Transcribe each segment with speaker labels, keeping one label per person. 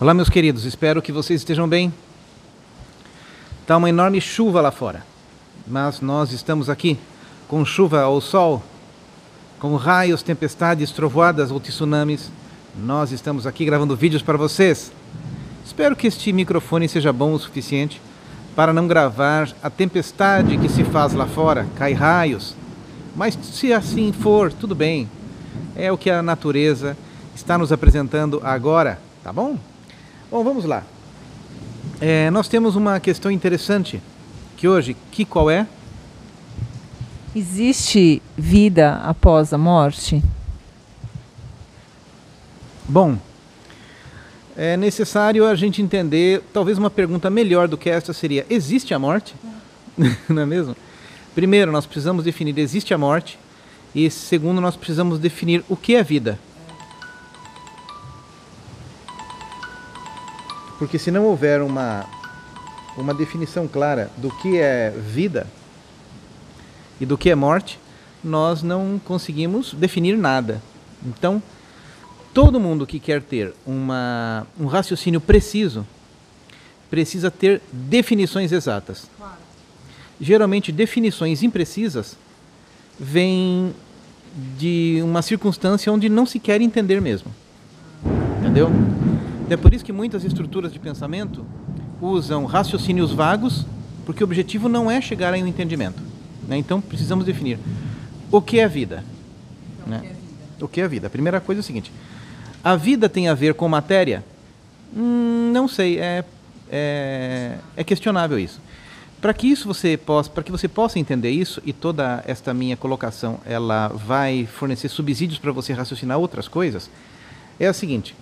Speaker 1: Olá, meus queridos, espero que vocês estejam bem. Está uma enorme chuva lá fora, mas nós estamos aqui com chuva ou sol, com raios, tempestades, trovoadas ou tsunamis. Nós estamos aqui gravando vídeos para vocês. Espero que este microfone seja bom o suficiente para não gravar a tempestade que se faz lá fora, cai raios. Mas se assim for, tudo bem. É o que a natureza está nos apresentando agora, tá bom? Bom, vamos lá. Nós temos uma questão interessante qual é?
Speaker 2: Existe vida após a morte?
Speaker 1: Bom, é necessário a gente entender, talvez uma pergunta melhor do que esta seria, existe a morte? Não é mesmo? Primeiro, nós precisamos definir, existe a morte? E segundo, nós precisamos definir o que é vida. Porque se não houver uma definição clara do que é vida e do que é morte, nós não conseguimos definir nada. Então, todo mundo que quer ter um raciocínio preciso precisa ter definições exatas. Claro. Geralmente, definições imprecisas vêm de uma circunstância onde não se quer entender mesmo. Entendeu? É por isso que muitas estruturas de pensamento usam raciocínios vagos, porque o objetivo não é chegar a um entendimento. Né? Então, precisamos definir o que é vida. Então, né? O que é vida? A primeira coisa é o seguinte, a vida tem a ver com matéria? Não sei, é questionável isso. Para que você possa entender isso, e toda esta minha colocação ela vai fornecer subsídios para você raciocinar outras coisas, é o seguinte,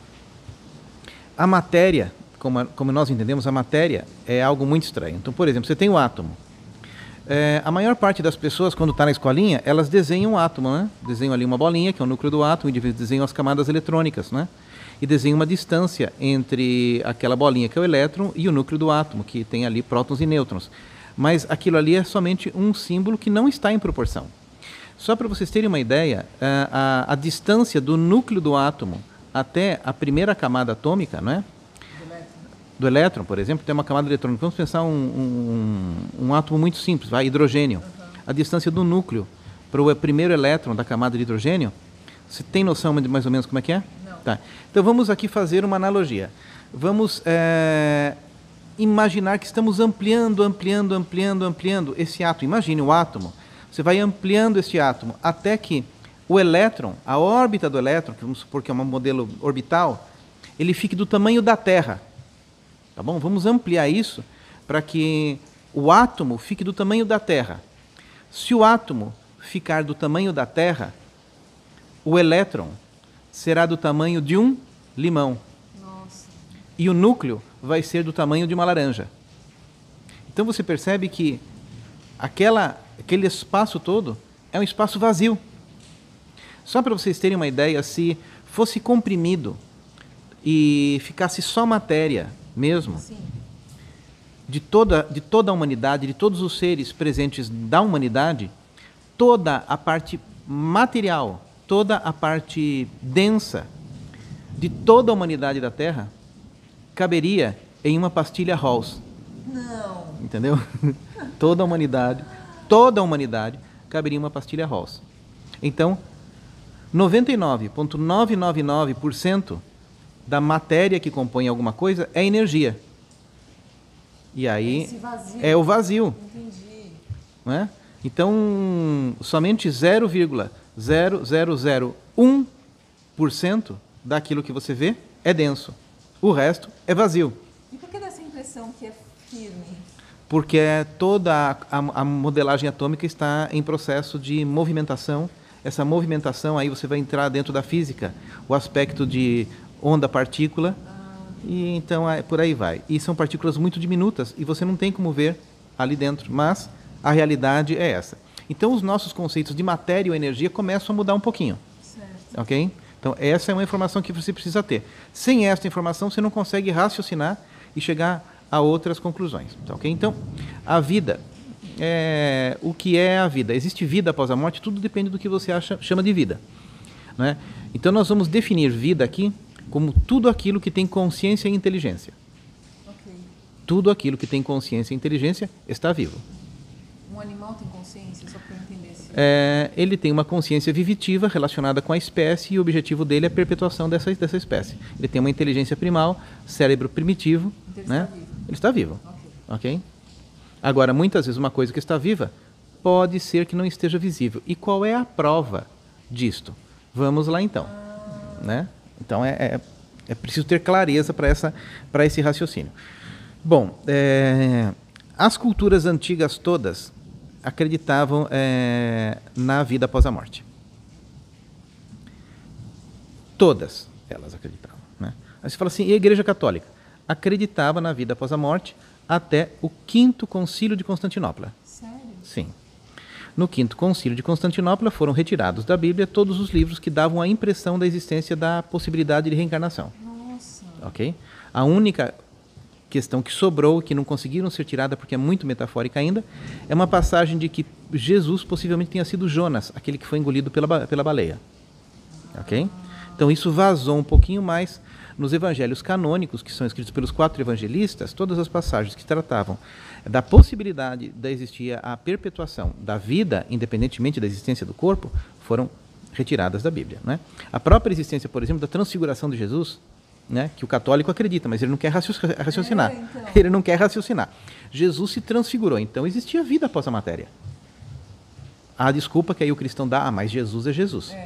Speaker 1: a matéria, como nós entendemos, a matéria é algo muito estranho. Então, por exemplo, você tem o átomo. A maior parte das pessoas, quando está na escolinha, elas desenham o átomo, né? Desenham ali uma bolinha, que é o núcleo do átomo, e desenham as camadas eletrônicas, né? E desenham uma distância entre aquela bolinha, que é o elétron, e o núcleo do átomo, que tem ali prótons e nêutrons. Mas aquilo ali é somente um símbolo que não está em proporção. Só para vocês terem uma ideia, a distância do núcleo do átomo até a primeira camada atômica, não é? Do elétron, por exemplo, tem uma camada eletrônica. Vamos pensar um átomo muito simples, hidrogênio. A distância do núcleo para o primeiro elétron da camada de hidrogênio, você tem noção de mais ou menos como é que é? Não. Tá. Então vamos aqui fazer uma analogia. Vamos imaginar que estamos ampliando esse átomo. Imagine o átomo. Você vai ampliando esse átomo até que o elétron, a órbita do elétron, que vamos supor que é um modelo orbital, ele fique do tamanho da Terra. Tá bom? Vamos ampliar isso para que o átomo fique do tamanho da Terra. Se o átomo ficar do tamanho da Terra, o elétron será do tamanho de um limão. Nossa. E o núcleo vai ser do tamanho de uma laranja. Então você percebe que aquele espaço todo é um espaço vazio. Só para vocês terem uma ideia, se fosse comprimido e ficasse só matéria mesmo, sim, de toda a humanidade, de todos os seres presentes da humanidade, toda a parte material, toda a parte densa de toda a humanidade da Terra caberia em uma pastilha Halls. Não. Entendeu? Toda a humanidade caberia em uma pastilha Halls. Então, 99,999% da matéria que compõe alguma coisa é energia. E aí é o vazio. Entendi. Não é? Então, somente 0,0001% daquilo que você vê é denso. O resto é vazio.
Speaker 2: E por que dá essa impressão que é firme?
Speaker 1: Porque toda a modelagem atômica está em processo de movimentação. Essa movimentação, aí você vai entrar dentro da física, o aspecto de onda-partícula, e então por aí vai. E são partículas muito diminutas, e você não tem como ver ali dentro, mas a realidade é essa. Então os nossos conceitos de matéria e energia começam a mudar um pouquinho. Certo. Ok? Então essa é uma informação que você precisa ter. Sem essa informação, você não consegue raciocinar e chegar a outras conclusões. Ok? Então, a vida... o que é a vida? Existe vida após a morte? Tudo depende do que você chama de vida. Né? Então nós vamos definir vida aqui como tudo aquilo que tem consciência e inteligência.
Speaker 2: Ok.
Speaker 1: Tudo aquilo que tem consciência e inteligência está vivo.
Speaker 2: Um animal tem consciência, só para eu entender se...
Speaker 1: Ele tem uma consciência vivitiva relacionada com a espécie e o objetivo dele é a perpetuação dessa espécie. Ele tem uma inteligência primal, cérebro primitivo,
Speaker 2: Então ele
Speaker 1: né?
Speaker 2: está vivo.
Speaker 1: Ele está vivo.
Speaker 2: Ok.
Speaker 1: Ok? Agora, muitas vezes uma coisa que está viva pode ser que não esteja visível. E qual é a prova disto? Vamos lá então. Né? Então é preciso ter clareza para esse raciocínio. Bom, as culturas antigas todas acreditavam na vida após a morte. Todas elas acreditavam. Né? Aí você fala assim, e a Igreja Católica? Acreditava na vida após a morte até o Quinto Concílio de Constantinopla.
Speaker 2: Sério?
Speaker 1: Sim. No Quinto Concílio de Constantinopla foram retirados da Bíblia todos os livros que davam a impressão da existência da possibilidade de reencarnação.
Speaker 2: Nossa.
Speaker 1: Ok? A única questão que sobrou, que não conseguiram ser tirada porque é muito metafórica ainda, é uma passagem de que Jesus possivelmente tenha sido Jonas, aquele que foi engolido pela baleia. Ok? Então isso vazou um pouquinho mais nos evangelhos canônicos, que são escritos pelos 4 evangelistas. Todas as passagens que tratavam da possibilidade de existir a perpetuação da vida, independentemente da existência do corpo, foram retiradas da Bíblia. Né? A própria existência, por exemplo, da transfiguração de Jesus, né, que o católico acredita, mas ele não quer raciocinar.
Speaker 2: Então.
Speaker 1: Ele não quer raciocinar. Jesus se transfigurou, então existia vida após a matéria. A desculpa que aí o cristão dá, mas Jesus é Jesus.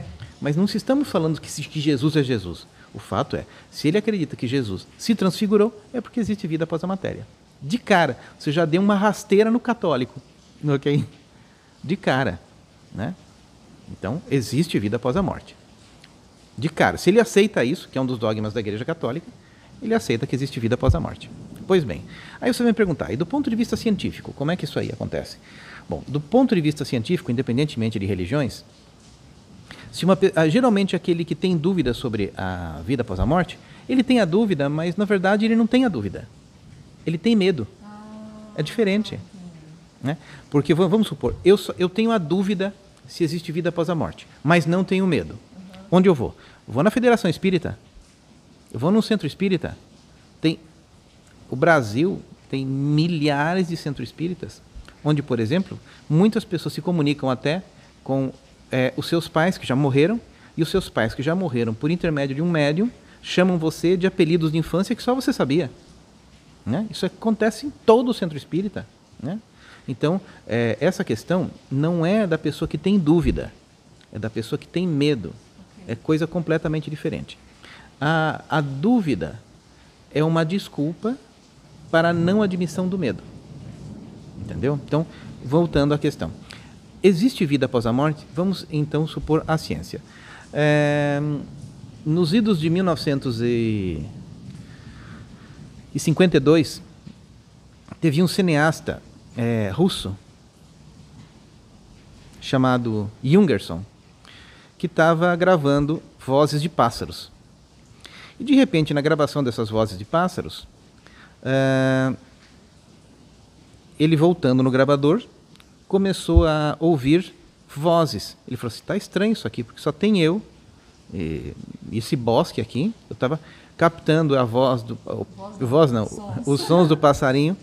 Speaker 1: Mas não estamos falando que Jesus é Jesus. O fato é, se ele acredita que Jesus se transfigurou, é porque existe vida após a matéria. De cara, você já deu uma rasteira no católico, ok? De cara, né? Então, existe vida após a morte. De cara, se ele aceita isso, que é um dos dogmas da Igreja Católica, ele aceita que existe vida após a morte. Pois bem, aí você vai me perguntar, e do ponto de vista científico, como é que isso aí acontece? Bom, do ponto de vista científico, independentemente de religiões, geralmente aquele que tem dúvida sobre a vida após a morte, ele tem a dúvida, mas na verdade ele não tem a dúvida. Ele tem medo. É diferente. Né? Porque vamos supor, eu tenho a dúvida se existe vida após a morte, mas não tenho medo. Onde eu vou? Eu vou na Federação Espírita, eu vou num centro espírita. O Brasil tem milhares de centros espíritas, onde, por exemplo, muitas pessoas se comunicam até com os seus pais que já morreram, e os seus pais que já morreram por intermédio de um médium chamam você de apelidos de infância que só você sabia. Né? Isso acontece em todo o centro espírita. Né? Então, essa questão não é da pessoa que tem dúvida, é da pessoa que tem medo. É coisa completamente diferente. A dúvida é uma desculpa para a não admissão do medo. Entendeu? Então, voltando à questão. Existe vida após a morte? Vamos então supor a ciência. Nos idos de 1952, teve um cineasta russo chamado Jungerson, que estava gravando vozes de pássaros. E de repente, na gravação dessas vozes de pássaros, ele voltando no gravador, começou a ouvir vozes. Ele falou assim, está estranho isso aqui, porque só tem eu, e esse bosque aqui, eu estava captando a voz os sons do passarinho,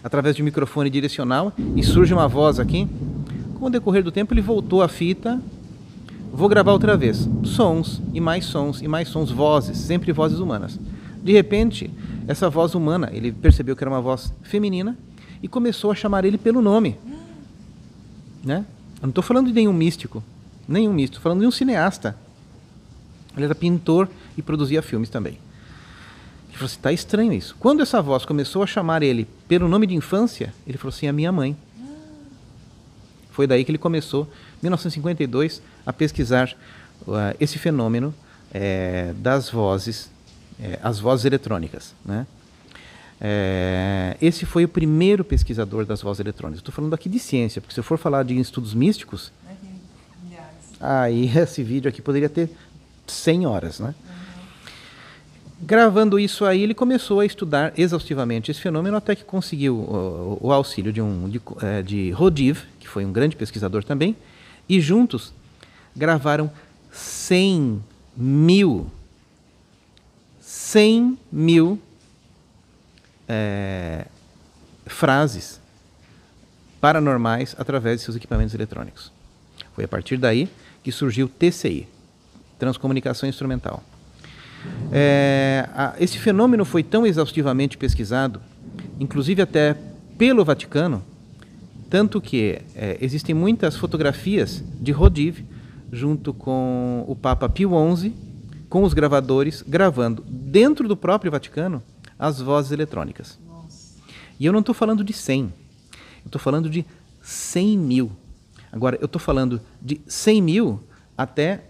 Speaker 1: através de um microfone direcional, e surge uma voz aqui. Com o decorrer do tempo, ele voltou à fita, vou gravar outra vez, sons, e mais sons, vozes, sempre vozes humanas. De repente, essa voz humana, ele percebeu que era uma voz feminina, e começou a chamar ele pelo nome. Né? Eu não estou falando de nenhum místico, estou falando de um cineasta. Ele era pintor e produzia filmes também. Ele falou assim, está estranho isso. Quando essa voz começou a chamar ele pelo nome de infância, ele falou assim, a minha mãe. Foi daí que ele começou, em 1952, a pesquisar esse fenômeno das vozes, as vozes eletrônicas. Né? Esse foi o primeiro pesquisador das vozes eletrônicas. Estou falando aqui de ciência, porque se eu for falar de estudos místicos, aí esse vídeo aqui poderia ter 100 horas. Né? Gravando isso aí, ele começou a estudar exaustivamente esse fenômeno, até que conseguiu o auxílio de Rodiv, que foi um grande pesquisador também, e juntos gravaram 100 mil 100 mil frases paranormais através de seus equipamentos eletrônicos. Foi a partir daí que surgiu o TCI, Transcomunicação Instrumental. Esse fenômeno foi tão exaustivamente pesquisado, inclusive até pelo Vaticano, tanto que existem muitas fotografias de Rodiv, junto com o Papa Pio XI, com os gravadores, gravando dentro do próprio Vaticano as vozes eletrônicas.
Speaker 2: Nossa.
Speaker 1: E eu não estou falando de 100, eu estou falando de 100 mil. Agora, eu estou falando de 100 mil até,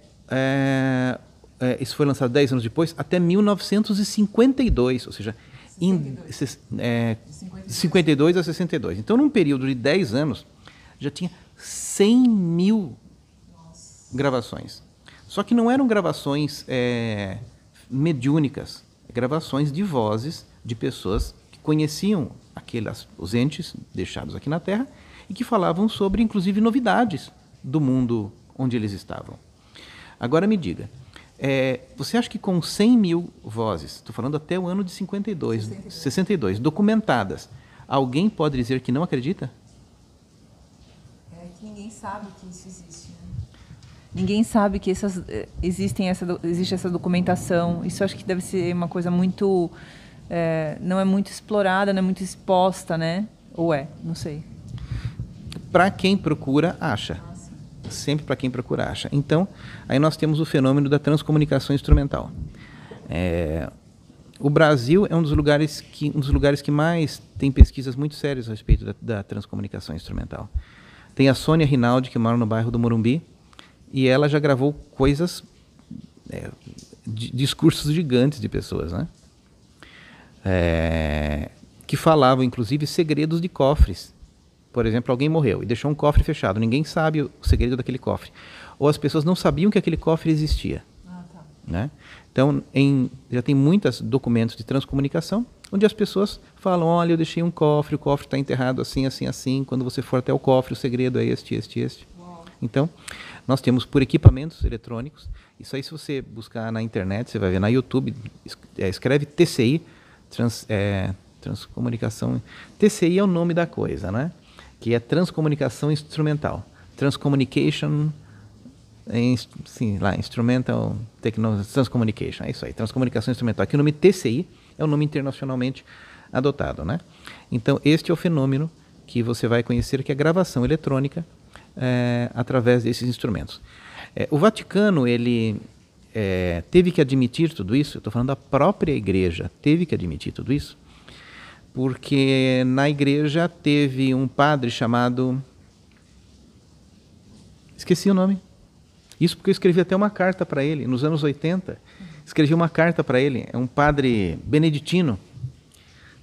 Speaker 1: isso foi lançado 10 anos depois, até 1952, ou seja, de 52 a 62. Então, num período de 10 anos, já tinha 100 mil gravações. Só que não eram gravações mediúnicas, gravações de vozes de pessoas que conheciam os entes deixados aqui na Terra e que falavam sobre, inclusive, novidades do mundo onde eles estavam. Agora me diga, você acha que com 100 mil vozes, estou falando até o ano de 62, documentadas, alguém pode dizer que não acredita?
Speaker 2: É que ninguém sabe que isso existe, né?
Speaker 3: Ninguém sabe que existe essa documentação. Isso acho que deve ser uma coisa muito... não é muito explorada, não é muito exposta, né? Ou não sei.
Speaker 1: Para quem procura, acha. Sempre para quem procura, acha. Então, aí nós temos o fenômeno da transcomunicação instrumental. O Brasil é um dos lugares que mais tem pesquisas muito sérias a respeito da transcomunicação instrumental. Tem a Sônia Rinaldi, que mora no bairro do Morumbi, e ela já gravou coisas, discursos gigantes de pessoas, né? Que falavam, inclusive, segredos de cofres. Por exemplo, alguém morreu e deixou um cofre fechado. Ninguém sabe o segredo daquele cofre. Ou as pessoas não sabiam que aquele cofre existia.
Speaker 2: Ah, tá.
Speaker 1: Né? Então, já tem muitos documentos de transcomunicação, onde as pessoas falam, olha, eu deixei um cofre, o cofre está enterrado assim, assim, assim. Quando você for até o cofre, o segredo é este.
Speaker 2: Uau.
Speaker 1: Então, nós temos por equipamentos eletrônicos. Isso aí, se você buscar na internet, você vai ver na YouTube, escreve TCI, transcomunicação. TCI é o nome da coisa, né? Que é transcomunicação instrumental. Transcommunication, Instrumental Technology, Transcommunication, é isso aí, transcomunicação instrumental. Aqui o nome TCI é o nome internacionalmente adotado, né? Então, este é o fenômeno que você vai conhecer, que é a gravação eletrônica através desses instrumentos. O Vaticano, ele teve que admitir tudo isso, eu estou falando da própria igreja, teve que admitir tudo isso, porque na igreja teve um padre chamado... Esqueci o nome. Isso porque eu escrevi até uma carta para ele, nos anos 80. Escrevi uma carta para ele, é um padre beneditino.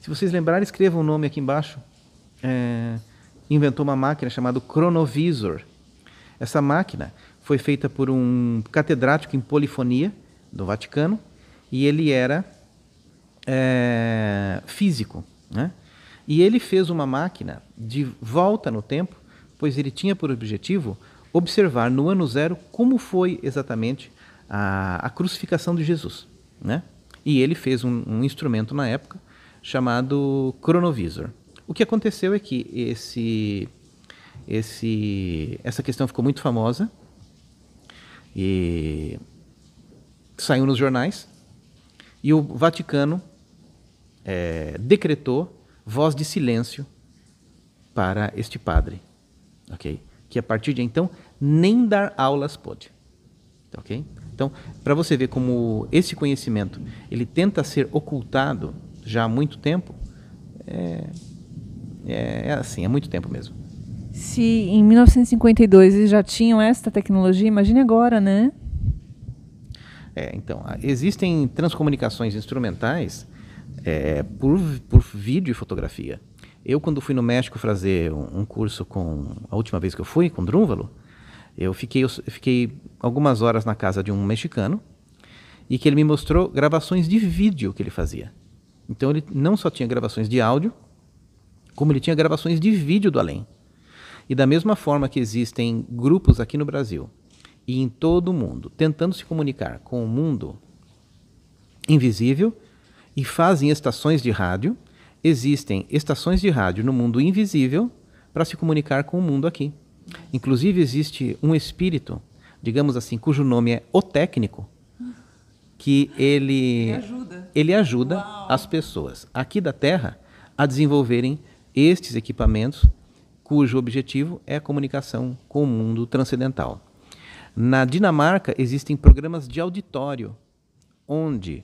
Speaker 1: Se vocês lembrarem, escrevam o nome aqui embaixo. Inventou uma máquina chamada Cronovisor. Essa máquina foi feita por um catedrático em polifonia do Vaticano, e ele era físico. Né? E ele fez uma máquina de volta no tempo, pois ele tinha por objetivo observar no ano zero como foi exatamente a crucificação de Jesus. Né? E ele fez um instrumento na época chamado Cronovisor. O que aconteceu é que essa questão ficou muito famosa e saiu nos jornais, e o Vaticano decretou voz de silêncio para este padre, ok? Que a partir de então nem dar aulas pôde, ok? Então, para você ver como esse conhecimento ele tenta ser ocultado já há muito tempo, assim, há muito tempo mesmo.
Speaker 3: Se em 1952 eles já tinham esta tecnologia, imagine agora, né?
Speaker 1: Então, existem transcomunicações instrumentais por vídeo e fotografia. Eu, quando fui no México fazer um curso a última vez que eu fui, com Drúvalo, eu fiquei algumas horas na casa de um mexicano, e que ele me mostrou gravações de vídeo que ele fazia. Então, ele não só tinha gravações de áudio, como ele tinha gravações de vídeo do além. E da mesma forma que existem grupos aqui no Brasil e em todo o mundo tentando se comunicar com o mundo invisível, e fazem estações de rádio. Existem estações de rádio no mundo invisível para se comunicar com o mundo aqui. Inclusive existe um espírito, digamos assim, cujo nome é o técnico, que ele ajuda as pessoas aqui da Terra a desenvolverem estes equipamentos, cujo objetivo é a comunicação com o mundo transcendental. Na Dinamarca existem programas de auditório, onde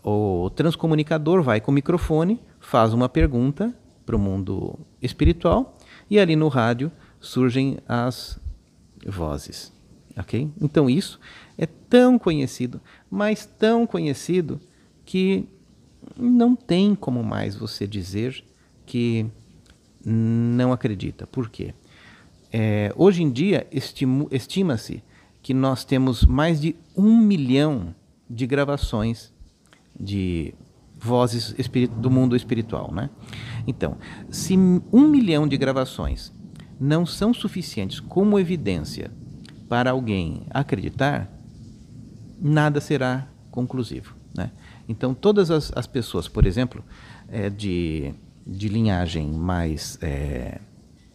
Speaker 1: o transcomunicador vai com o microfone, faz uma pergunta para o mundo espiritual e ali no rádio surgem as vozes. Okay? Então isso é tão conhecido, mas tão conhecido que não tem como mais você dizer que não acredita. Por quê? Hoje em dia estima-se que nós temos mais de 1 milhão de gravações de vozes do mundo espiritual, né? Então, se 1 milhão de gravações não são suficientes como evidência para alguém acreditar, nada será conclusivo, né? Então, todas as pessoas, por exemplo, de linhagem mais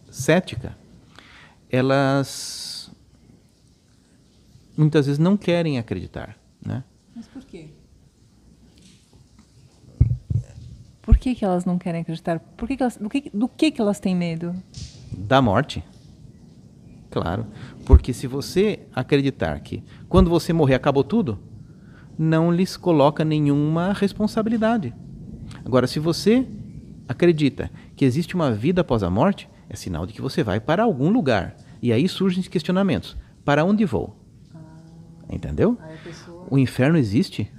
Speaker 1: cética, elas muitas vezes não querem acreditar, né?
Speaker 2: Mas por quê?
Speaker 3: Por que elas não querem acreditar? Do que elas têm medo?
Speaker 1: Da morte. Claro. Porque se você acreditar que quando você morrer acabou tudo, não lhes coloca nenhuma responsabilidade. Agora, se você acredita que existe uma vida após a morte, é sinal de que você vai para algum lugar. E aí surgem os questionamentos. Para onde vou? Entendeu? O inferno existe?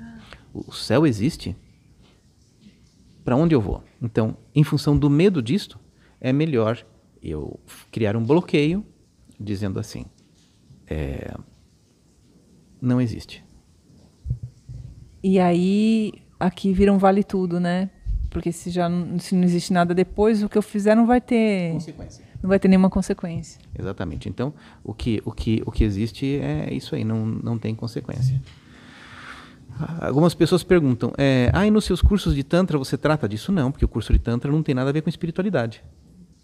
Speaker 1: O céu existe? Para onde eu vou? Então, em função do medo disto, é melhor eu criar um bloqueio dizendo assim, não existe.
Speaker 3: E aí, aqui vira um vale tudo, né? Porque se não existe nada depois, o que eu fizer não vai ter
Speaker 1: consequência.
Speaker 3: Não vai ter nenhuma consequência.
Speaker 1: Exatamente. Então, o que existe é isso aí, não tem consequência. Algumas pessoas perguntam, e nos seus cursos de Tantra você trata disso? Não, porque o curso de Tantra não tem nada a ver com espiritualidade,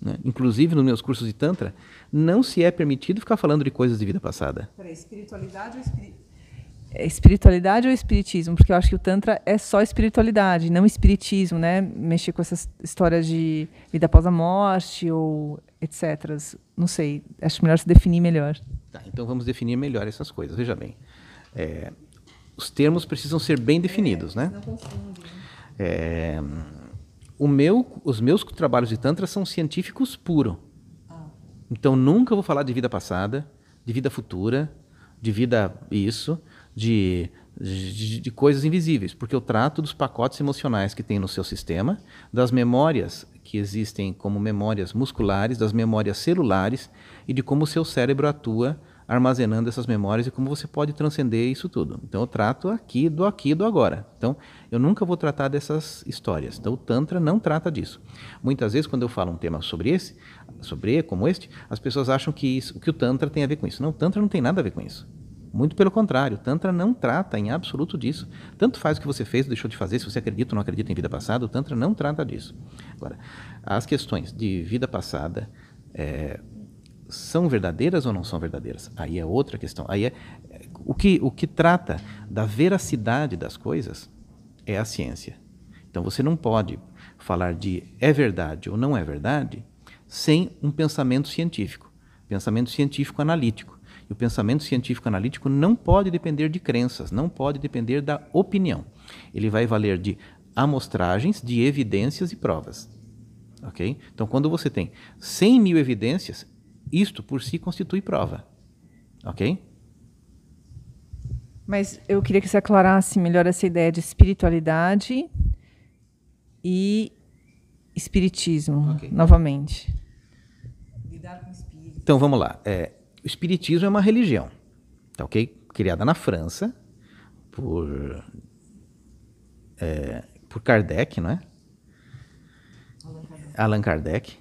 Speaker 1: né? Inclusive, nos meus cursos de Tantra, não se é permitido ficar falando de coisas de vida passada.
Speaker 2: Peraí, espiritualidade ou
Speaker 3: espiritualidade ou espiritismo? Porque eu acho que o Tantra é só espiritualidade, não espiritismo, né? Mexer com essas histórias de vida após a morte ou etc. Não sei, acho melhor se definir melhor.
Speaker 1: Tá, então vamos definir melhor essas coisas. Veja bem, os termos precisam ser bem definidos, né?
Speaker 2: Não confunde.
Speaker 1: Os meus trabalhos de Tantra são científicos puro. Então nunca vou falar de vida passada, de vida futura, de vida de coisas invisíveis, porque eu trato dos pacotes emocionais que tem no seu sistema, das memórias que existem como memórias musculares, das memórias celulares e de como o seu cérebro atua armazenando essas memórias e como você pode transcender isso tudo. Então eu trato aqui do agora. Então eu nunca vou tratar dessas histórias. Então o Tantra não trata disso. Muitas vezes quando eu falo um tema como este, as pessoas acham que o Tantra tem a ver com isso. Não, o Tantra não tem nada a ver com isso. Muito pelo contrário, o Tantra não trata em absoluto disso. Tanto faz o que você fez ou deixou de fazer, se você acredita ou não acredita em vida passada, o Tantra não trata disso. Agora, as questões de vida passada são verdadeiras ou não são verdadeiras? Aí é outra questão. Aí o que trata da veracidade das coisas é a ciência. Então você não pode falar de é verdade ou não é verdade sem um pensamento científico analítico. E o pensamento científico analítico não pode depender de crenças, não pode depender da opinião. Ele vai valer de amostragens, de evidências e provas. Okay? Então, quando você tem 100 mil evidências, isto por si constitui prova. Ok?
Speaker 3: Mas eu queria que você aclarasse melhor essa ideia de espiritualidade e espiritismo, novamente.
Speaker 2: Lidar com o espírito.
Speaker 1: Então, vamos lá. O espiritismo é uma religião, tá, ok? Criada na França por Kardec, não é? Allan Kardec.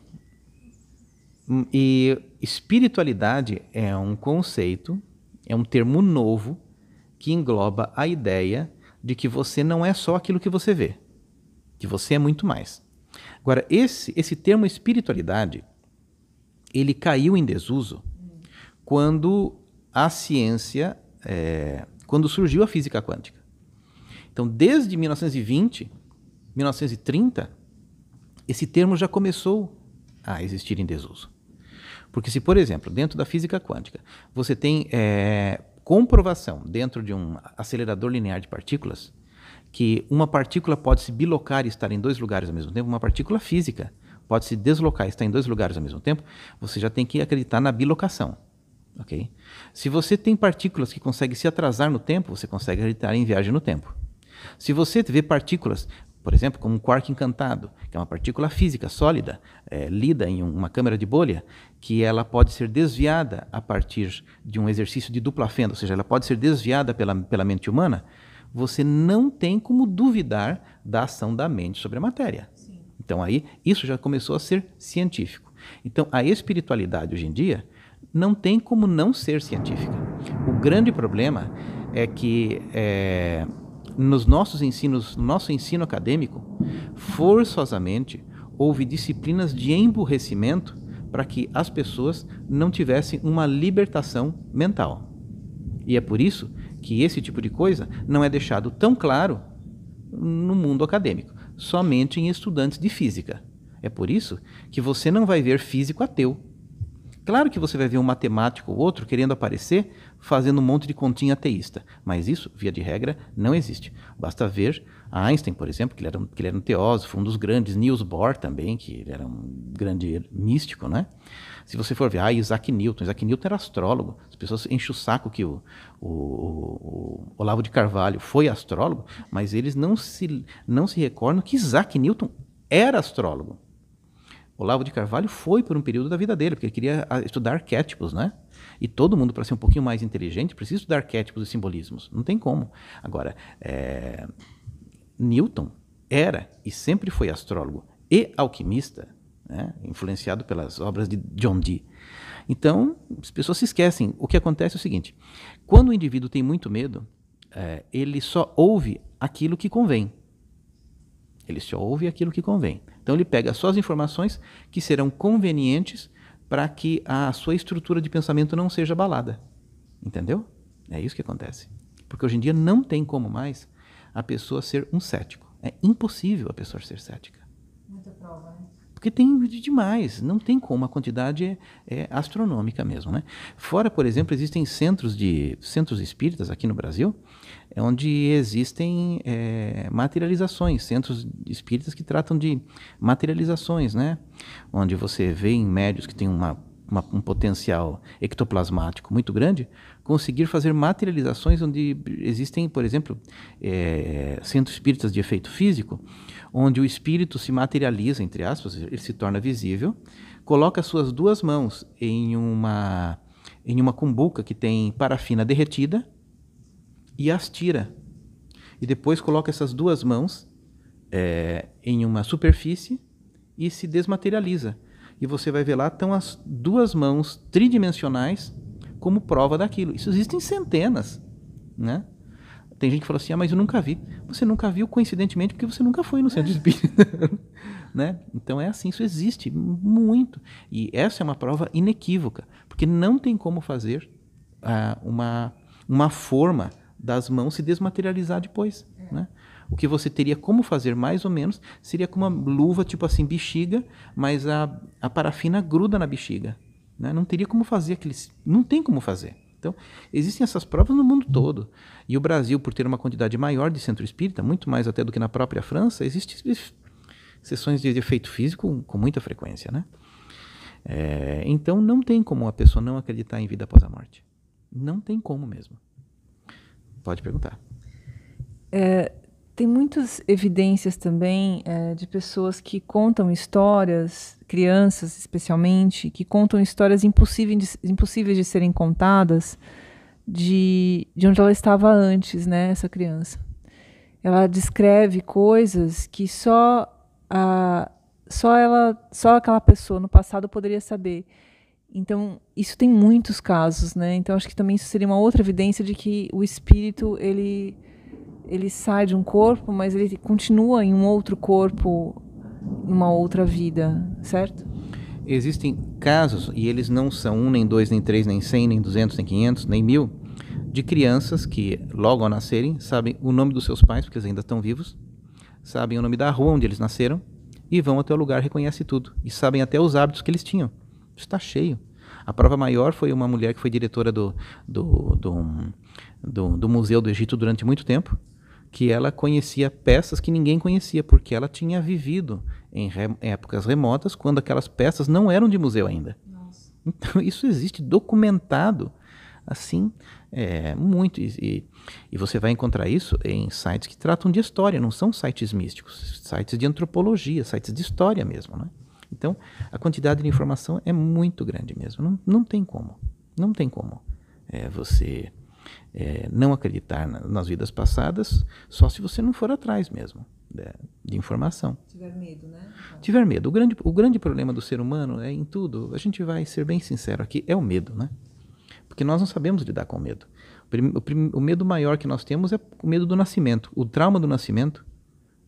Speaker 1: E espiritualidade é um conceito, é um termo novo que engloba a ideia de que você não é só aquilo que você vê. que você é muito mais. Agora, esse termo espiritualidade, ele caiu em desuso quando a ciência, quando surgiu a física quântica. Então, desde 1920, 1930, esse termo já começou a existir em desuso. Porque se, por exemplo, dentro da física quântica, você tem comprovação dentro de um acelerador linear de partículas, que uma partícula pode se bilocar e estar em 2 lugares ao mesmo tempo, uma partícula física pode se deslocar e estar em 2 lugares ao mesmo tempo, você já tem que acreditar na bilocação. Okay? Se você tem partículas que conseguem se atrasar no tempo, você consegue acreditar em viagem no tempo. Se você vê partículas, por exemplo, como um quark encantado, que é uma partícula física sólida, lida em uma câmara de bolha, que ela pode ser desviada a partir de um exercício de dupla fenda, ou seja, ela pode ser desviada pela mente humana, você não tem como duvidar da ação da mente sobre a matéria. Sim. Então aí, isso já começou a ser científico. Então a espiritualidade hoje em dia não tem como não ser científica. O grande problema é que nos nossos ensinos, no nosso ensino acadêmico, forçosamente houve disciplinas de emburrecimento para que as pessoas não tivessem uma libertação mental. E é por isso que esse tipo de coisa não é deixado tão claro no mundo acadêmico, somente em estudantes de física. É por isso que você não vai ver físico ateu. Claro que você vai ver um matemático ou outro querendo aparecer fazendo um monte de continha ateísta, mas isso, via de regra, não existe. Basta ver Einstein, por exemplo, que ele era um teósofo, um dos grandes, Niels Bohr também, que ele era um grande místico, né? Se você for ver, Isaac Newton era astrólogo. As pessoas enchem o saco que o Olavo de Carvalho foi astrólogo, mas eles não se recordam que Isaac Newton era astrólogo. Olavo de Carvalho foi por um período da vida dele, porque ele queria estudar arquétipos, né? E todo mundo, para ser um pouquinho mais inteligente, precisa estudar arquétipos e simbolismos. Não tem como. Agora, Newton era e sempre foi astrólogo e alquimista, né? Influenciado pelas obras de John Dee. Então, as pessoas se esquecem. O que acontece é o seguinte: quando o indivíduo tem muito medo, ele só ouve aquilo que convém. Ele só ouve aquilo que convém. Então ele pega só as informações que serão convenientes para que a sua estrutura de pensamento não seja abalada. Entendeu? É isso que acontece. Porque hoje em dia não tem como mais a pessoa ser um cético. É impossível a pessoa ser cética.
Speaker 2: Muita prova, né?
Speaker 1: Porque tem demais, não tem como, a quantidade é astronômica mesmo, né? Fora, por exemplo, existem centros espíritas aqui no Brasil, onde existem materializações, centros espíritas que tratam de materializações, né? Onde você vê em médios que têm um potencial ectoplasmático muito grande, conseguir fazer materializações onde existem, por exemplo, centros espíritas de efeito físico, onde o espírito se materializa, entre aspas, ele se torna visível, coloca suas 2 mãos em uma cumbuca que tem parafina derretida e as tira. E depois coloca essas 2 mãos em uma superfície e se desmaterializa. E você vai ver lá, estão as 2 mãos tridimensionais como prova daquilo. Isso existem centenas, né? Tem gente que fala assim, mas eu nunca vi. Você nunca viu, coincidentemente, porque você nunca foi no centro espírita. Né? Então é assim, isso existe muito. E essa é uma prova inequívoca, porque não tem como fazer uma forma das mãos se desmaterializar depois. Né? O que você teria como fazer, mais ou menos, seria com uma luva, tipo assim, bexiga, mas a parafina gruda na bexiga. Né? Não teria como fazer não tem como fazer. Então, existem essas provas no mundo todo. E o Brasil, por ter uma quantidade maior de centro espírita, muito mais até do que na própria França, existem sessões de efeito físico com muita frequência. Né? Então, não tem como a pessoa não acreditar em vida após a morte. Não tem como mesmo. Pode perguntar.
Speaker 3: Tem muitas evidências também de pessoas que contam histórias, crianças especialmente, que contam histórias impossíveis de serem contadas de onde ela estava antes, né, essa criança. Ela descreve coisas que só aquela pessoa no passado poderia saber. Então, isso tem muitos casos, né? Então, acho que também isso seria uma outra evidência de que o espírito, ele ele sai de um corpo, mas ele continua em um outro corpo, numa outra vida, certo?
Speaker 1: Existem casos, e eles não são 1, nem 2, nem 3, nem 100, nem 200, nem 500, nem 1000, de crianças que, logo ao nascerem, sabem o nome dos seus pais, porque eles ainda estão vivos, sabem o nome da rua onde eles nasceram, e vão até o lugar, reconhecem tudo, e sabem até os hábitos que eles tinham. Isso está cheio. A prova maior foi uma mulher que foi diretora do Museu do Egito durante muito tempo, que ela conhecia peças que ninguém conhecia, porque ela tinha vivido em épocas remotas, quando aquelas peças não eram de museu ainda.
Speaker 2: Nossa.
Speaker 1: Então, isso existe documentado, assim, muito. E você vai encontrar isso em sites que tratam de história, não são sites místicos, sites de antropologia, sites de história mesmo, né? Então, a quantidade de informação é muito grande mesmo. Não tem como. Não tem como você não acreditar nas vidas passadas, só se você não for atrás mesmo de informação.
Speaker 2: Tiver medo, né?
Speaker 1: Tiver medo. O grande problema do ser humano é em tudo, a gente vai ser bem sincero aqui, é o medo, né? Porque nós não sabemos lidar com o medo. O medo maior que nós temos é o medo do nascimento. O trauma do nascimento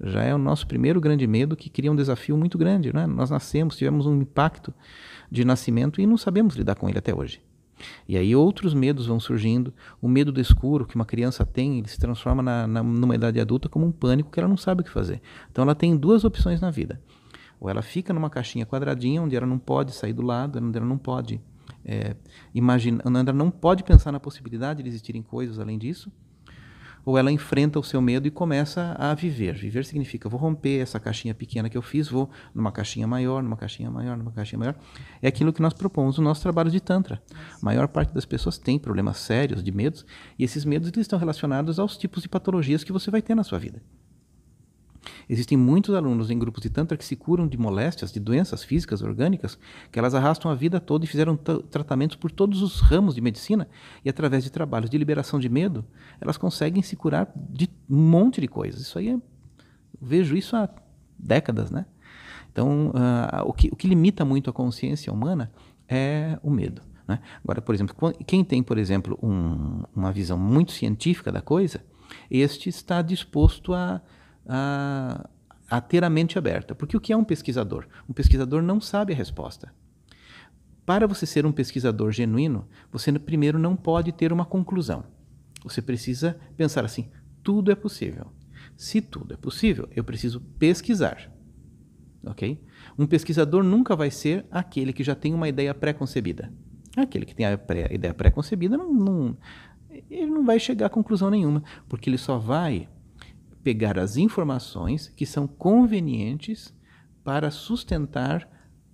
Speaker 1: já é o nosso primeiro grande medo, que cria um desafio muito grande, né? Nós nascemos, tivemos um impacto de nascimento e não sabemos lidar com ele até hoje. E aí outros medos vão surgindo. O medo do escuro que uma criança tem, ele se transforma numa idade adulta como um pânico que ela não sabe o que fazer. Então ela tem duas opções na vida. Ou ela fica numa caixinha quadradinha, onde ela não pode sair do lado, onde ela não pode imaginar, onde ela não pode pensar na possibilidade de existirem coisas além disso. Ou ela enfrenta o seu medo e começa a viver. Viver significa, vou romper essa caixinha pequena que eu fiz, vou numa caixinha maior, numa caixinha maior, numa caixinha maior. É aquilo que nós propomos no nosso trabalho de Tantra. A maior parte das pessoas tem problemas sérios de medos, e esses medos eles estão relacionados aos tipos de patologias que você vai ter na sua vida. Existem muitos alunos em grupos de Tantra que se curam de moléstias, de doenças físicas, orgânicas, que elas arrastam a vida toda e fizeram tratamentos por todos os ramos de medicina, e através de trabalhos de liberação de medo, elas conseguem se curar de um monte de coisas. Isso aí vejo isso há décadas, né? Então, o que limita muito a consciência humana é o medo, né? Agora, por exemplo, quem tem, por exemplo, uma visão muito científica da coisa, este está disposto a ter a mente aberta. Porque o que é um pesquisador? Um pesquisador não sabe a resposta. Para você ser um pesquisador genuíno, você primeiro não pode ter uma conclusão. Você precisa pensar assim, tudo é possível. Se tudo é possível, eu preciso pesquisar. Ok? Um pesquisador nunca vai ser aquele que já tem uma ideia pré-concebida. Aquele que tem a ideia pré-concebida, ele não vai chegar a conclusão nenhuma, porque ele só vai pegar as informações que são convenientes para sustentar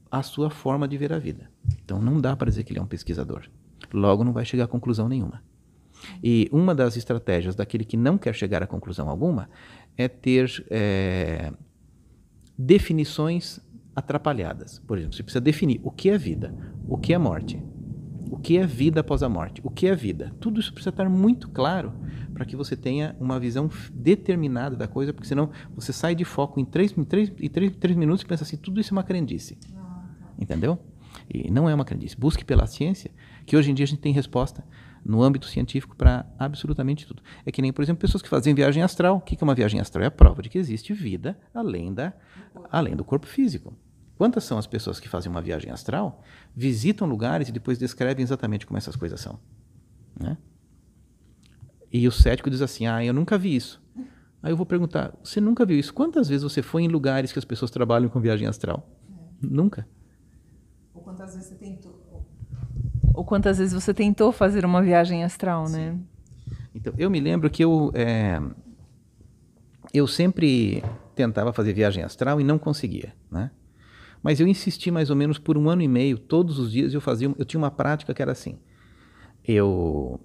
Speaker 1: a sua forma de ver a vida. Então não dá para dizer que ele é um pesquisador. Logo não vai chegar a conclusão nenhuma. E uma das estratégias daquele que não quer chegar a conclusão alguma é ter definições atrapalhadas. Por exemplo, você precisa definir o que é vida, o que é morte, o que é vida após a morte, o que é vida. Tudo isso precisa estar muito claro para que você tenha uma visão determinada da coisa, porque senão você sai de foco em 3 minutos e pensa assim, tudo isso é uma crendice. Entendeu? E não é uma crendice. Busque pela ciência, que hoje em dia a gente tem resposta no âmbito científico para absolutamente tudo. É que nem, por exemplo, pessoas que fazem viagem astral. O que é uma viagem astral? É a prova de que existe vida além do corpo físico. Quantas são as pessoas que fazem uma viagem astral, visitam lugares e depois descrevem exatamente como essas coisas são, né? E o cético diz assim, eu nunca vi isso. Aí eu vou perguntar, você nunca viu isso? Quantas vezes você foi em lugares que as pessoas trabalham com viagem astral? Nunca.
Speaker 2: Ou quantas vezes você tentou?
Speaker 3: Ou quantas vezes você tentou fazer uma viagem astral,
Speaker 2: Sim.
Speaker 3: né?
Speaker 1: Então, eu me lembro que eu sempre tentava fazer viagem astral e não conseguia, né? Mas eu insisti mais ou menos por 1 ano e meio, todos os dias eu tinha uma prática que era assim, eu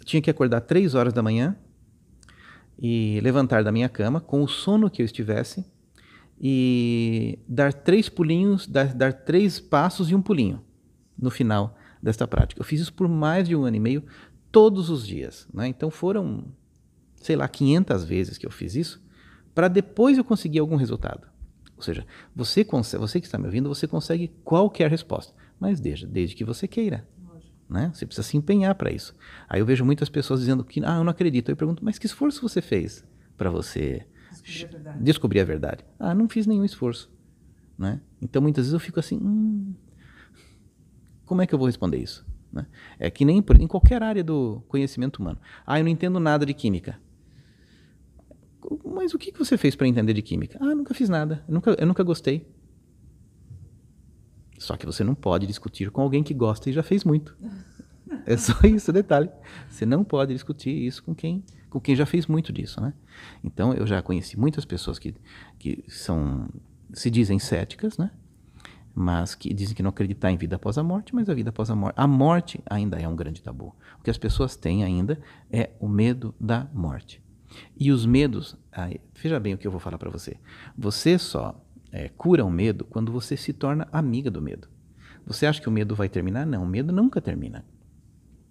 Speaker 1: tinha que acordar 3 horas da manhã e levantar da minha cama com o sono que eu estivesse e dar 3 pulinhos, dar 3 passos e um pulinho no final desta prática. Eu fiz isso por mais de 1 ano e meio, todos os dias, né? Então foram, 500 vezes que eu fiz isso, para depois eu conseguir algum resultado. Ou seja, você que está me ouvindo, você consegue qualquer resposta, mas desde que você queira, né? Você precisa se empenhar para isso. Aí eu vejo muitas pessoas dizendo que, eu não acredito. Eu pergunto, mas que esforço você fez? para você
Speaker 2: Descobrir a verdade.
Speaker 1: descobrir a verdade? Ah, não fiz nenhum esforço, né? Então muitas vezes eu fico assim, como é que eu vou responder isso? Né? É que nem em qualquer área do conhecimento humano. Ah, eu não entendo nada de química. Mas o que você fez para entender de química? Ah, eu nunca fiz nada, eu nunca gostei. Só que você não pode discutir com alguém que gosta e já fez muito. É só isso o detalhe. Você não pode discutir isso com quem já fez muito disso, né? Então, eu já conheci muitas pessoas que se dizem céticas, né? Mas que dizem que não acreditam em vida após a morte, mas a morte ainda é um grande tabu. O que as pessoas têm ainda é o medo da morte. E os medos, veja bem o que eu vou falar para você. Você só cura o medo quando você se torna amiga do medo. Você acha que o medo vai terminar? Não, o medo nunca termina.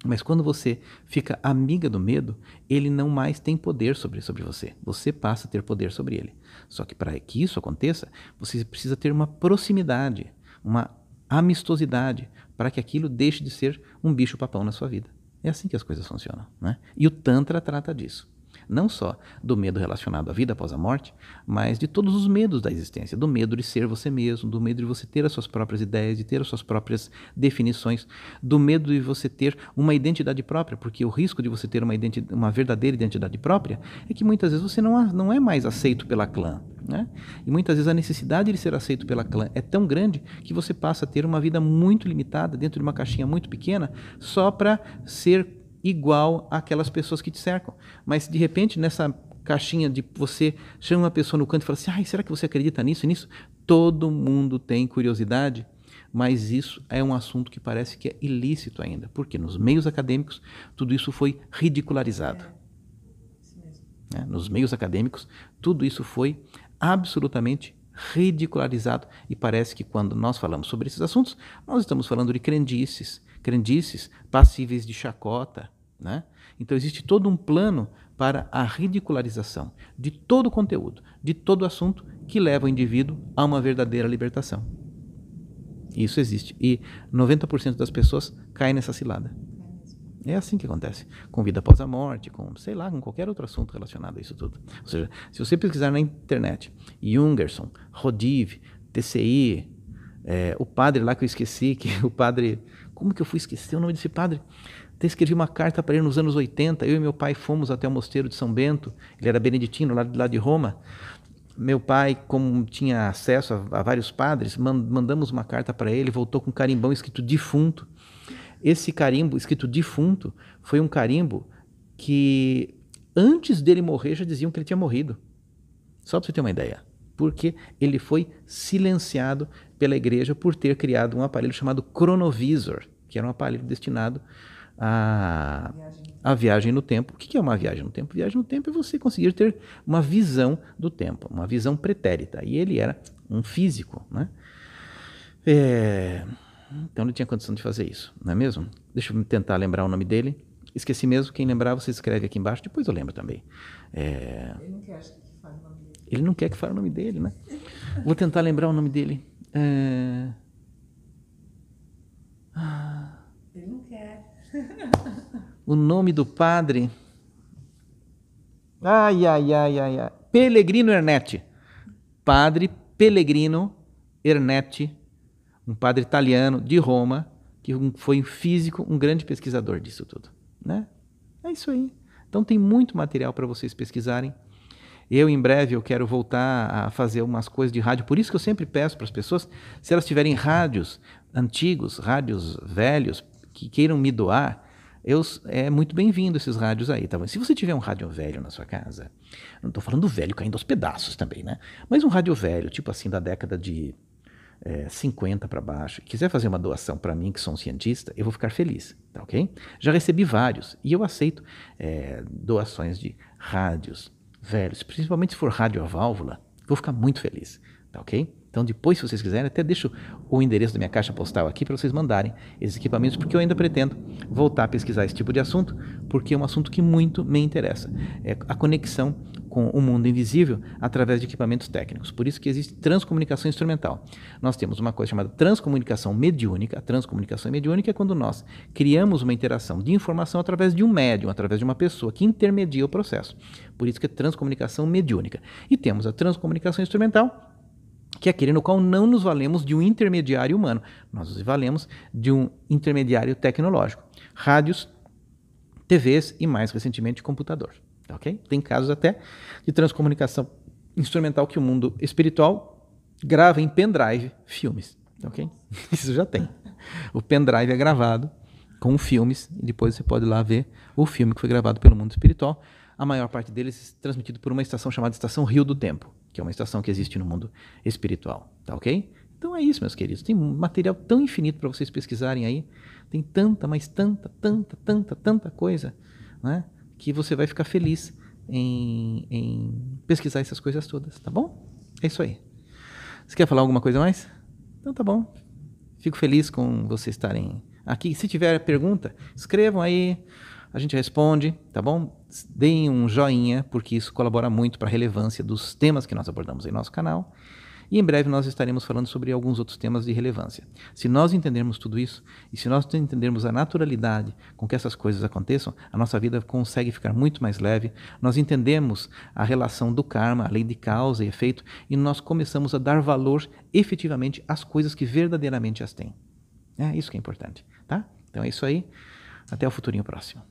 Speaker 1: Mas quando você fica amiga do medo, ele não mais tem poder sobre você. Você passa a ter poder sobre ele. Só que para que isso aconteça, você precisa ter uma proximidade, uma amistosidade, para que aquilo deixe de ser um bicho-papão na sua vida. É assim que as coisas funcionam, né? E o Tantra trata disso. Não só do medo relacionado à vida após a morte, mas de todos os medos da existência. Do medo de ser você mesmo, do medo de você ter as suas próprias ideias, de ter as suas próprias definições, do medo de você ter uma identidade própria, porque o risco de você ter uma verdadeira identidade própria é que muitas vezes você não é mais aceito pela clã, né? E muitas vezes a necessidade de ser aceito pela clã é tão grande que você passa a ter uma vida muito limitada, dentro de uma caixinha muito pequena, só para ser igual àquelas pessoas que te cercam. Mas, de repente, nessa caixinha de você chama uma pessoa no canto e fala assim, ai, será que você acredita nisso e nisso? Todo mundo tem curiosidade, mas isso é um assunto que parece que é ilícito ainda, porque nos meios acadêmicos tudo isso foi ridicularizado.
Speaker 2: Isso mesmo.
Speaker 1: Nos meios acadêmicos tudo isso foi absolutamente ridicularizado e parece que quando nós falamos sobre esses assuntos, nós estamos falando de crendices passíveis de chacota, né? Então existe todo um plano para a ridicularização de todo o conteúdo, de todo o assunto que leva o indivíduo a uma verdadeira libertação. Isso existe e 90% das pessoas caem nessa cilada. É assim que acontece, com vida após a morte, com, sei lá, com qualquer outro assunto relacionado a isso tudo. Ou seja, se você pesquisar na internet, Jungerson, Rodiv, TCI, o padre lá que eu esqueci, que o padre... Como que eu fui esquecer o nome desse padre? Até escrevi uma carta para ele nos anos 80, eu e meu pai fomos até o mosteiro de São Bento, ele era beneditino lá de Roma. Meu pai, como tinha acesso a vários padres, mandamos uma carta para ele, voltou com um carimbão escrito defunto. Esse carimbo escrito defunto foi um carimbo que antes dele morrer já diziam que ele tinha morrido. Só para você ter uma ideia. Porque ele foi silenciado pela igreja por ter criado um aparelho chamado cronovisor, que era um aparelho destinado à viagem no tempo. O que é uma viagem no tempo? Viagem no tempo é você conseguir ter uma visão do tempo, uma visão pretérita. E ele era um físico, né? Então ele tinha condição de fazer isso, não é mesmo? Deixa eu tentar lembrar o nome dele. Esqueci mesmo, quem lembrar você escreve aqui embaixo, depois eu lembro também.
Speaker 2: Ele não quer que fale o nome dele.
Speaker 1: Ele não quer que fale o nome dele, né? Vou tentar lembrar o nome dele.
Speaker 2: Ele não quer.
Speaker 1: O nome do padre... Ai. Pellegrino Ernetti. Padre Pellegrino Ernetti, um padre italiano de Roma, que foi um físico, um grande pesquisador disso tudo, né? É isso aí. Então tem muito material para vocês pesquisarem. Em breve, eu quero voltar a fazer umas coisas de rádio. Por isso que eu sempre peço para as pessoas, se elas tiverem rádios antigos, rádios velhos, que queiram me doar, é muito bem-vindo esses rádios aí, tá bom? Se você tiver um rádio velho na sua casa, não estou falando velho caindo aos pedaços também, né? Mas um rádio velho, tipo assim, da década de 50 para baixo, quiser fazer uma doação para mim, que sou um cientista, eu vou ficar feliz, tá ok? Já recebi vários e eu aceito doações de rádios velhos, principalmente se for rádio a válvula, vou ficar muito feliz, tá ok? Então depois, se vocês quiserem, até deixo o endereço da minha caixa postal aqui para vocês mandarem esses equipamentos, porque eu ainda pretendo voltar a pesquisar esse tipo de assunto, porque é um assunto que muito me interessa. É a conexão com o mundo invisível através de equipamentos técnicos. Por isso que existe transcomunicação instrumental. Nós temos uma coisa chamada transcomunicação mediúnica. A transcomunicação mediúnica é quando nós criamos uma interação de informação através de um médium, através de uma pessoa que intermedia o processo. Por isso que é transcomunicação mediúnica. E temos a transcomunicação instrumental, que é aquele no qual não nos valemos de um intermediário humano, nós nos valemos de um intermediário tecnológico. Rádios, TVs e mais recentemente computador. Okay? Tem casos até de transcomunicação instrumental que o mundo espiritual grava em pendrive filmes. Okay? Isso já tem. O pendrive é gravado com filmes e depois você pode ir lá ver o filme que foi gravado pelo mundo espiritual. A maior parte deles é transmitido por uma estação chamada Estação Rio do Tempo, que é uma estação que existe no mundo espiritual, tá ok? Então é isso, meus queridos. Tem um material tão infinito para vocês pesquisarem aí. Tem tanta, mas tanta coisa, né? Que você vai ficar feliz em pesquisar essas coisas todas, tá bom? É isso aí. Você quer falar alguma coisa mais? Então tá bom. Fico feliz com vocês estarem aqui. Se tiver pergunta, escrevam aí. A gente responde, tá bom? Deem um joinha, porque isso colabora muito para a relevância dos temas que nós abordamos em nosso canal. E em breve nós estaremos falando sobre alguns outros temas de relevância. Se nós entendermos tudo isso, e se nós entendermos a naturalidade com que essas coisas aconteçam, a nossa vida consegue ficar muito mais leve. Nós entendemos a relação do karma, a lei de causa e efeito, e nós começamos a dar valor efetivamente às coisas que verdadeiramente as têm. É isso que é importante, tá? Então é isso aí. Até o futurinho próximo.